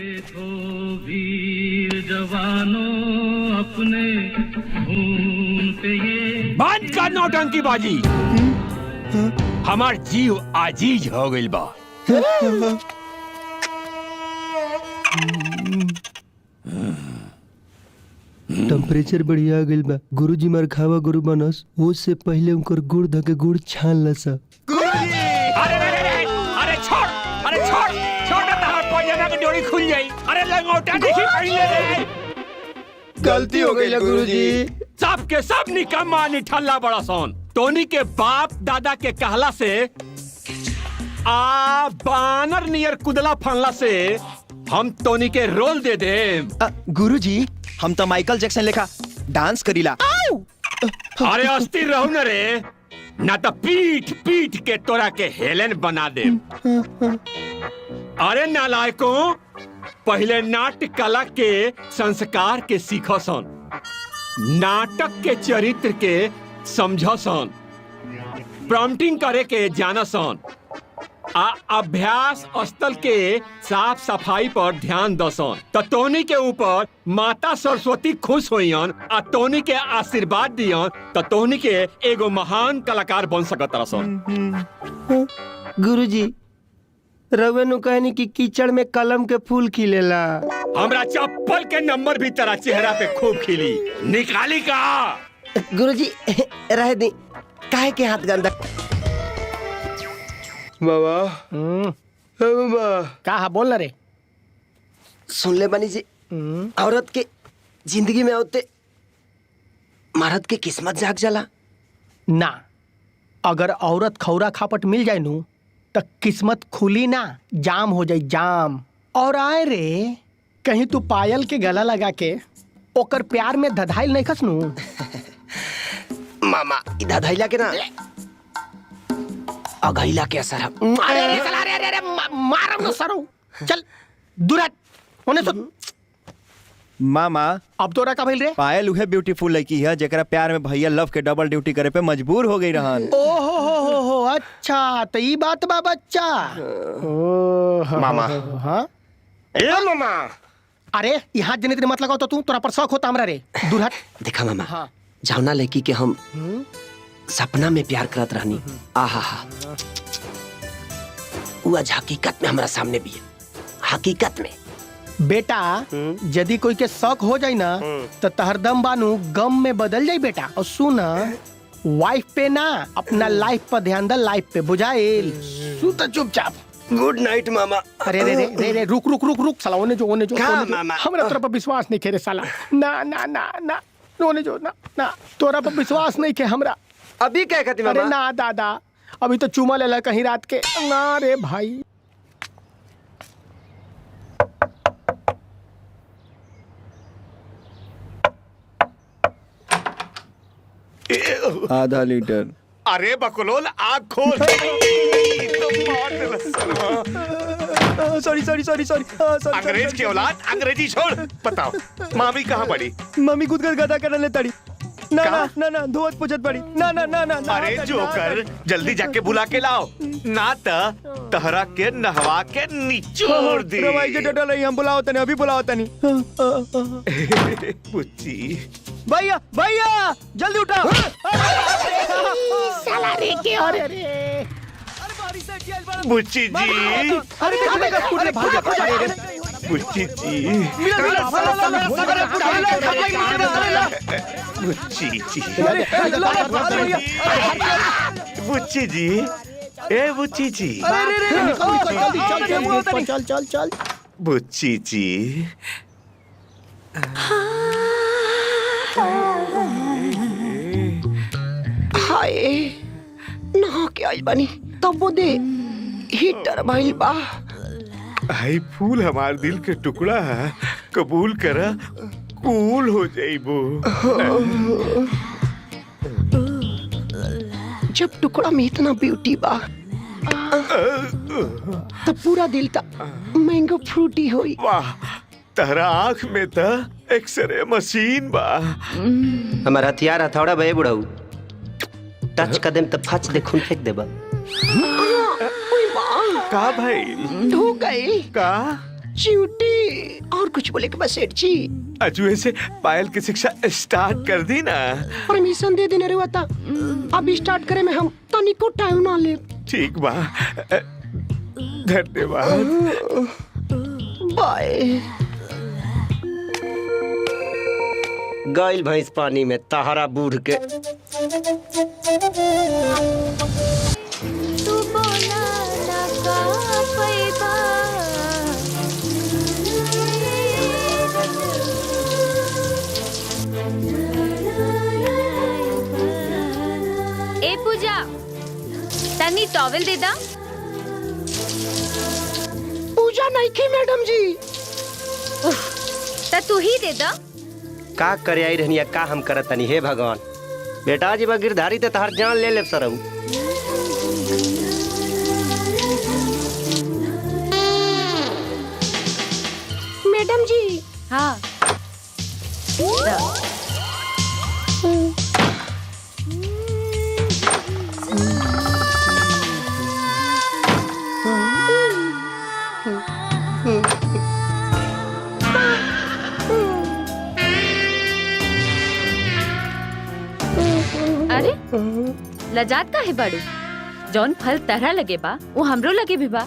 देखो वीर जवानों अपने खून पे ये बंद कर नौटंकी बाजी। हमार जीव आजीज हो गइल बा। टेम्परेचर बढ़िया गइल बा। गुरुजी मार खावा गुरु बनस वो से पहले उनकर गुड़ धके गुड़ छान लसा। अरे छोड़, अरे छोड़ छोड़ ना, हमार पौजना की डोरी खुल जाई। अरे लंगोटा देखी पहले रे। गलती हो गई गुरुजी। सब के सब निकम्मा निठल्ला बड़ा सोन। टोनी के बाप दादा के कहला से आ बानर नियर कुदला फनला से हम टोनी के रोल दे दे। गुरुजी हम तो माइकल जैक्सन लेखा डांस करीला। अरे अस्थिर रहो न रे, ना तो पीठ पीठ के तोरा के हेलेन बना दे। अरे नालायकों, पहले नाट्य कला के संस्कार के सीखो सन, नाटक के चरित्र के समझो सन, प्रॉम्प्टिंग करे के जाना सन, अभ्यास स्थल के साफ सफाई पर ध्यान दसन। तो टोनी के ऊपर माता सरस्वती खुश होइयन आ टोनी के आशीर्वाद दियन तो टोनी के एगो महान कलाकार बन सकत रसन। गुरुजी रवे नु कहनी कि कीचड़ में कलम के फूल खिलेला। हमरा चप्पल के नंबर भी तेरा चेहरा पे खूब खिली। निकाली का गुरुजी रह दी, काहे के हाथ गंदा। बाबा बाबा का बोल ना रे। सुन ले बनी जी, औरत के जिंदगी में होते मर्द के किस्मत जाग जाला ना। अगर औरत खौरा खापट मिल जाए नु तो किस्मत खुली ना, जाम हो जाए जाम। और आए रे कहीं तू पायल के गला लगा के ओकर प्यार में धधाइल नहीं खस नु। मामा इधर धैला के ना अघैला के असर। अरे अरे चल, अरे अरे मारम न सरो। चल दूर होने सुन। मामा अब तोरा का भइल रे। पायल उहे ब्यूटीफुल लड़की है जेकरा प्यार में भैया लव के डबल ड्यूटी करे पे मजबूर हो गई रहन। ओ हो अच्छा तो ई बात बा बच्चा। ओ मामा। हाँ ए मामा अरे यहाँ जने तेरे मत लगाओ तो तू तोरा पर शौक होता हमरा रे। दूर हट। देखा मामा, हाँ जावना लड़की के हम सपना में प्यार करत रहनी, आहा हा वो आज हकीकत में हमारा सामने भी है। हकीकत में बेटा यदि कोई के शौक हो जाए ना तो तहरदम बानू गम में बदल जाए बेटा। और सुन वाइफ पे ना अपना लाइफ पर ध्यान दे, लाइफ पे बुझाइल। सुत चुपचाप। गुड नाइट मामा। अरे रे रे रे रे रुक रुक रुक रुक साला ओने जो मामा? हमरा तोरा पर विश्वास नहीं खेरे साला। ना ना ना ना ओने जो ना ना तोरा पर विश्वास नहीं के हमरा। अभी क्या कहती अरे मामा? ना दादा अभी तो चूमा लेला कहीं रात के ना रे भाई। आधा लीटर। अरे बकलोल आग खोल। सॉरी सॉरी सॉरी सॉरी अंग्रेज की औलाद अंग्रेजी छोड़। बताओ मामी कहाँ पड़ी? मम्मी खुद कर गदा करने ताड़ी। ना ना ना ना धोत पूछत पड़ी। ना ना ना ना अरे जोकर जल्दी जाके बुला के लाओ, ना तो तहरा के नहवा के निचोड़ दी। रवाई के डटल रही, हम बुलाओ तने, अभी बुलाओ तनी। पुच्ची भैया भैया जल्दी उठाओ। साला रे के अरे रे बुच्ची जी, अरे देखो स्कूटर भाग गया। अरे रे बुच्ची जी, बुच्ची जी, बुच्ची जी, ए बुच्ची जी, चल चल चल। बुच्ची जी। हाय ना के आइल बनी तब वो दे हीटर भइल बा। आई फूल हमार दिल के टुकड़ा है, कबूल करा कूल हो जाइबो। जब टुकड़ा में इतना ब्यूटी बा तो पूरा दिल ता मैंगो फ्रूटी होई। वाह, तहरा आँख में तो एक्सरे मशीन बा। हमारा हथियार हथौड़ा बे बुढ़ाऊ, टच कर देम तो फच दे खून फेंक देबा। का भाई धो गई का च्यूटी। और कुछ बोले के बस सेठ जी? अजुए से पायल की शिक्षा स्टार्ट कर दी ना। परमिशन दे देने रे बता। अब स्टार्ट करे में हम तनिको टाइम ना ले। ठीक बा, धन्यवाद। बाय। गाइल भैंस पानी में तहरा बूढ़ के। तू बोला ना का पैबा ए पूजा तनी टॉवेल दे दा। पूजा नहीं की मैडम जी। ता तू ही दे दा। का करे आई रहनिया, का हम करत तनी। हे भगवान, बेटा जी बा गिरधारी ते तहर जान ले ले सरऊ। मैडम जी। हाँ दा। अरे लजात का है बाड़ू? जौन फल तरह लगे बा वो हमरो लगे भी बा।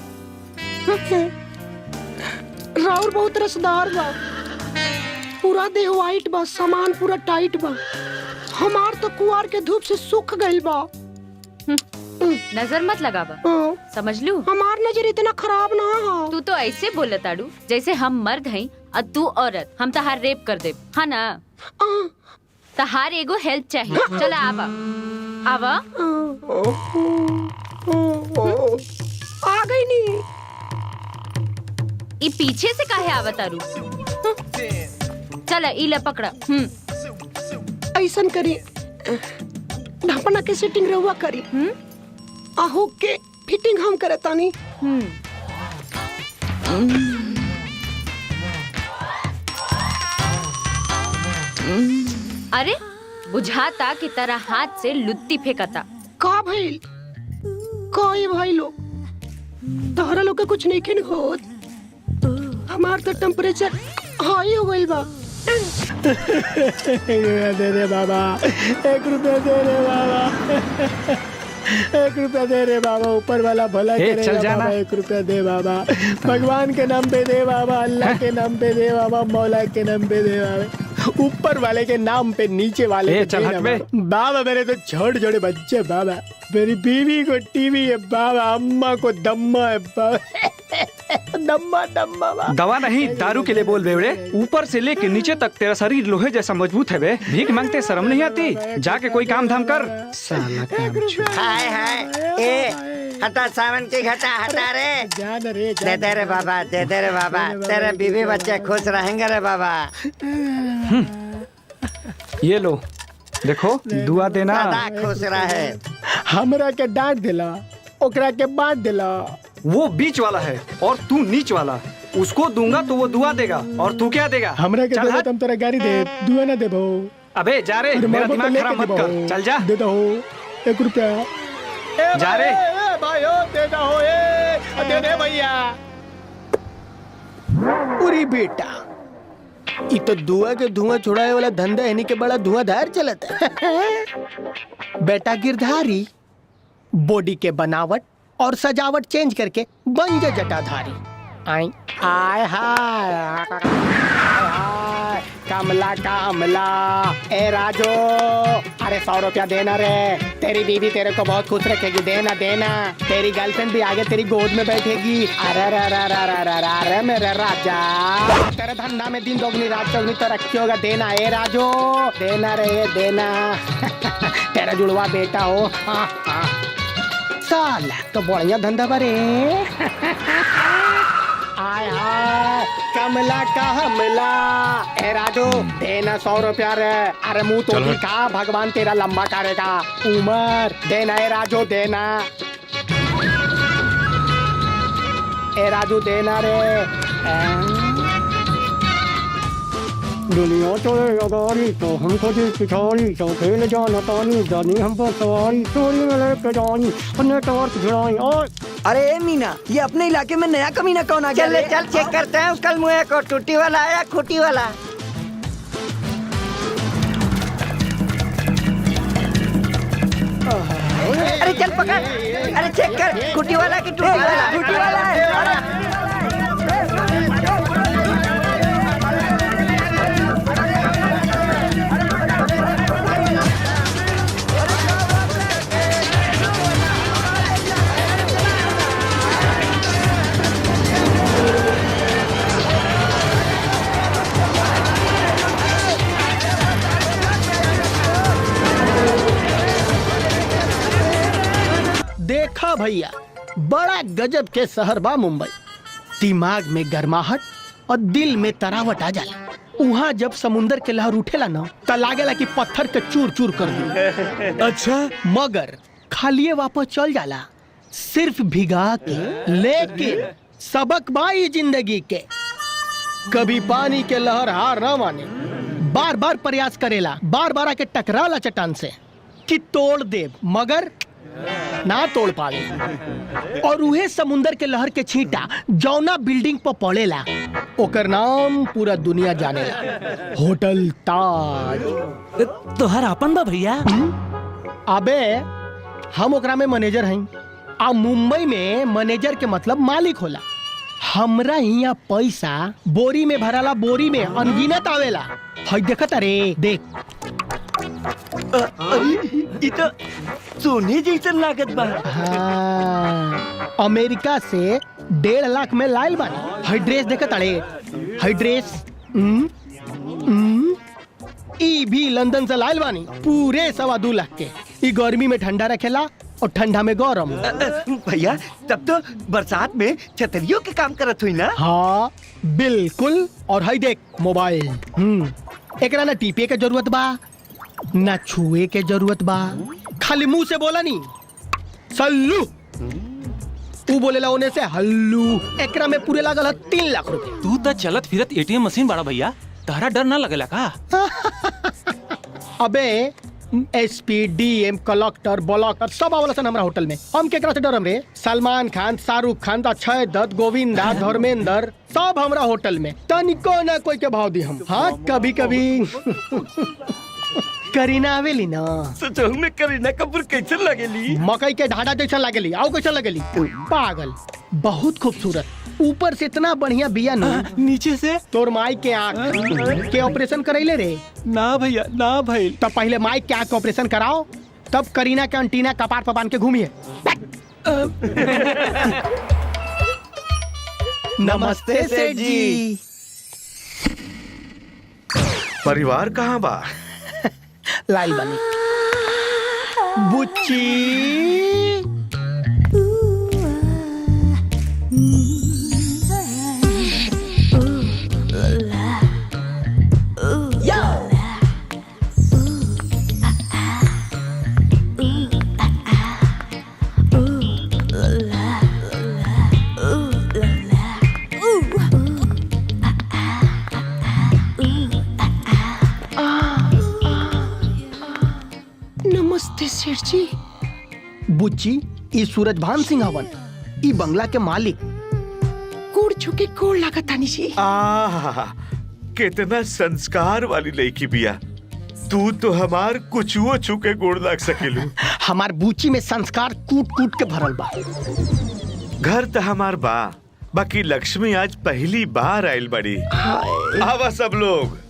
राउर बहुत रसदार बा, पूरा देह वाइट बा, सामान पूरा टाइट बा। हमार तो कुआर के धूप से सूख गइल बा। नजर मत लगावा, समझ लू। हमार नजर इतना खराब ना हो। तू तो ऐसे बोला ताड़ू जैसे हम मर्द हई और तू औरत। हम तहार रेप कर दे, हाँ ना? तहार एगो हेल्प चाहिए। चला आवा आवा। आ गई नी। ई पीछे से काहे आवा तारू? चला इला पकड़ा। ऐसन करी, ढपना के सेटिंग रहुआ करी। आहू के फिटिंग हम करे तानी। अरे बुझाता की तरह हाथ से लुत्ती फेंकता। का भइल? कोई भाई लोग तोहरा लोग के कुछ नहीं खिन होत। हमार तो टेम्परेचर हाई हो गइल बा। दे रे बाबा, 1 रुपया दे रे बाबा। 1 रुपया दे रे बाबा, ऊपर वाला भला करेगा बाबा। 1 रुपया दे बाबा, भगवान के नाम पे दे बाबा, अल्लाह के नाम पे दे बाबा, मौला के नाम पे दे बाबा, ऊपर वाले के नाम पे नीचे वाले के चल हट बे। बाबा। मेरे तो छोटे छोटे बच्चे बाबा, मेरी बीवी को टीवी है बाबा, अम्मा को दम्मा है बाबा। दम्मा दम्मा बाबा। दवा नहीं, दारू के लिए बोल बेवड़े। ऊपर से लेके नीचे तक तेरा शरीर लोहे जैसा मजबूत है बे। भीख मांगते शर्म नहीं आती? जाके कोई काम धाम कर। साला काम हाय हाय, ए हटा सावन की घटा, हटा रे। जान रे दे दे रे बाबा, दे दे रे बाबा, तेरे बीवी बच्चे खुश रहेंगे रे बाबा। ये लो देखो, दुआ देना। सदा खुश रहे। हमरा के डांट दिला, ओकरा के बांट दिला। वो बीच वाला है और तू नीच वाला। उसको दूंगा तो वो दुआ देगा और तू क्या देगा? हमरा के चल दे हट। तुम तेरा गाड़ी दे, दुआ ना देबो। अबे जा रे, मेरा दिमाग खराब मत कर। चल जा। दे दो 1 रुपया। जा रे। भाइयों दे दो, दे दे भैया। उरी बेटा, ये तो धुआं के धुआं छुड़ाए वाला धंधा है, के बड़ा धुआंधार चलता है। बेटा गिरधारी, बॉडी के बनावट और सजावट चेंज करके बन जा जटाधारी। आय आय हाय, कमला कमला। ए राजो, अरे 100 रुपया देना रे। तेरी बीवी तेरे को बहुत खुश रखेगी, देना देना। तेरी गर्लफ्रेंड भी आगे तेरी गोद में बैठेगी। अरे अरे अरे अरे अरे अरे मेरे राजा, तेरे धंधा में दिन दोगुनी रात चौगुनी तरक्की होगा। देना ए राजो, देना रे देना। तेरा जुड़वा बेटा हो। साला तो बढ़िया धंधा बरे। आय हाय, कमला कमला। ए राजू, देना 100 रुपया रे। अरे मुंह तो दिखा, भगवान तेरा लंबा करेगा उमर। देना ए राजू, देना। ए राजू देना रे। दुनिया तो अगारी तो हमको दी पिछाड़ी, तो खेल जाना तानी, जानी हम पर सवारी, चोरी में लेके जानी, अन्य टॉर्च भिड़ाई। और अरे मीना, ये अपने इलाके में नया कमीना कौन आ गया? चल चेक करते हैं कल मुँह को टूटी वाला आया खूटी वाला। अरे चल पकड़, अरे चेक कर खूटी वाला की टूटी वाला। टूटी वाला है। देखा भैया, बड़ा गजब के शहर बा मुंबई। दिमाग में गर्माहट और दिल में तरावट आ जाला। वहाँ जब समुंदर के लहर उठेला ना, त लागेला कि पत्थर के चूर चूर कर दू। अच्छा, मगर खालिए वापस चल जाला, सिर्फ भिगा के। लेकिन सबक बाई जिंदगी के, कभी पानी के लहर हार न माने, बार बार प्रयास करेला, बार बार आके टकराला चट्टान से कि तोड़ दे, मगर ना तोड़ पावे। और उहे समुंदर के लहर के छींटा जौना बिल्डिंग पर पड़ेला, ओकर नाम पूरा दुनिया जानेला, होटल ताज। तोहर अपन बा भैया? अबे हम ओकरा में मैनेजर हई। आ मुंबई में मैनेजर के मतलब मालिक होला। हमरा हिया पैसा बोरी में भराला, बोरी में अनगिनत आवेला। हई देखत अरे देख, ये तो सोने जैसन लागत बा। हाँ, अमेरिका से 1.5 लाख में लाइल बानी। हई ड्रेस देखत अरे, हई ड्रेस ई भी लंदन से लाइल बानी, पूरे 2.25 लाख के। ई गर्मी में ठंडा रखेला और ठंडा में गरम। भैया तब तो बरसात में छतरियों के काम करत हुई ना? हाँ बिल्कुल। और हई देख मोबाइल, एकरा ना टीपे के जरूरत बा ना छुए के जरूरत बा, खाली मुंह से बोला नी सल्लू, तू बोलेला ओने से हल्लू। एकरा में पूरे लागल 3 लाख रुपए। तू तो चलत फिरत एटीएम मशीन बड़ा भैया, तारा डर ना लगेला का? अबे एसपी, डीएम, कलेक्टर, ब्लॉकर सब आवला सन हमरा होटल में। हम केकरा से डरम रे? सलमान खान, शाहरुख खान, अक्षय दत्त, गोविंदा, धर्मेंद्र सब हमरा होटल में। तनिको ना कोई के भाव दी हम। हाँ कभी कभी करीना आवेली ना, सोचो में करीना कपूर कैसे लगेली? मकई के ढाढ़ा जैसा लगेली। आओ कैसा लगेली? पागल, बहुत खूबसूरत, ऊपर से इतना बढ़िया बिया ना, नीचे से तोर माई के आँख के ऑपरेशन करैले रे? ना भैया ना भाई। तब पहले माई के आँख के ऑपरेशन कराओ, तब करीना के अंटीना कपार पर बांध के घूमिए। नमस्ते सेठ जी। परिवार कहाँ बा? लाइल बनी बुच्ची। नमस्ते सेठ जी। बुच्ची, ई सूरजभान सिंह हवन, ई बंगला के मालिक। कोड़ छुके कोड़ लागत तानी जी। कितना संस्कार वाली लड़की बिया। तू तो हमार कुछुओ छुके गोड़ लाग सकेलू। हमार बुच्ची में संस्कार कूट कूट के भरल बा। घर तो हमार बा, बाकी लक्ष्मी आज पहली बार आयल बड़ी। आवा सब लोग।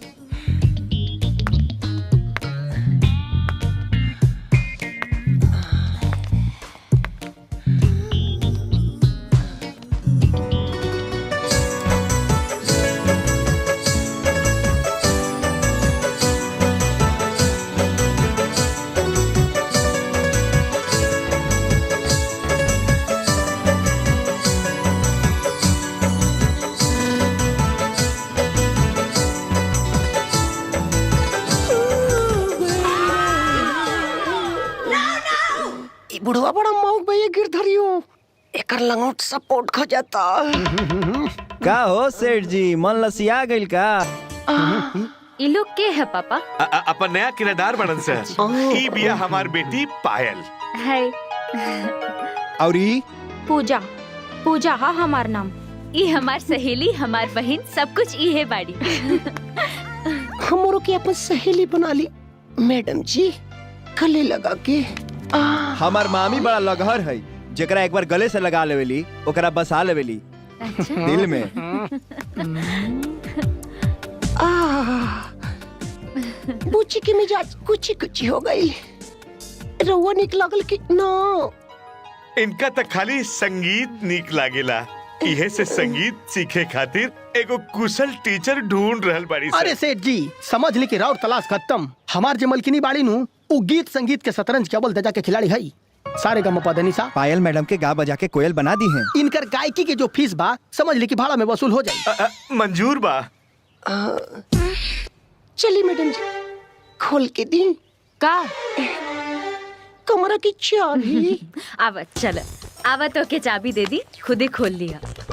बुढ़वा बड़ा मौक भैया गिरधरियो, एकर लंगोट सपोर्ट खो जाता। का हो सेठ जी, मन लसिया गइल का? ये लोग के है पापा? अपन नया किराएदार बनन से। ई बिया हमार बेटी पायल। है। और पूजा पूजा हा हमार नाम। ई हमार सहेली, हमार बहन, सब कुछ ई है बाड़ी। हमरो के अपन सहेली बना ली मैडम जी, गले लगा के। हमार मामी बड़ा लगहर है, जेकरा एक बार गले से लगा लेवेली ओकरा बसा लेवेली दिल में। बुच्ची के मिजाज कुछ कुछ हो गई। रउआ निक लागल कि ना? इनका तो खाली संगीत निक लागेला, इहे से संगीत सीखे खातिर एगो कुशल टीचर ढूंढ रहल बाड़ी। अरे सेठ जी समझ ली कि राउर तलाश खत्म। हमार जे मलकिनी बाड़ी नु उ गीत संगीत के शतरंज के अव्वल दर्जा के खिलाड़ी है। सारे गम पदनिसा पायल मैडम के गा बजा के कोयल बना दी हैं। इनकर गायकी के जो फीस बा समझ ली कि भाड़ा में वसूल हो जाए। मंजूर बा। चली मैडम जी, खोल के दी का कमरा की चाबी। आवा चल, आवा तो के चाबी दे दी, खुद ही खोल लिया।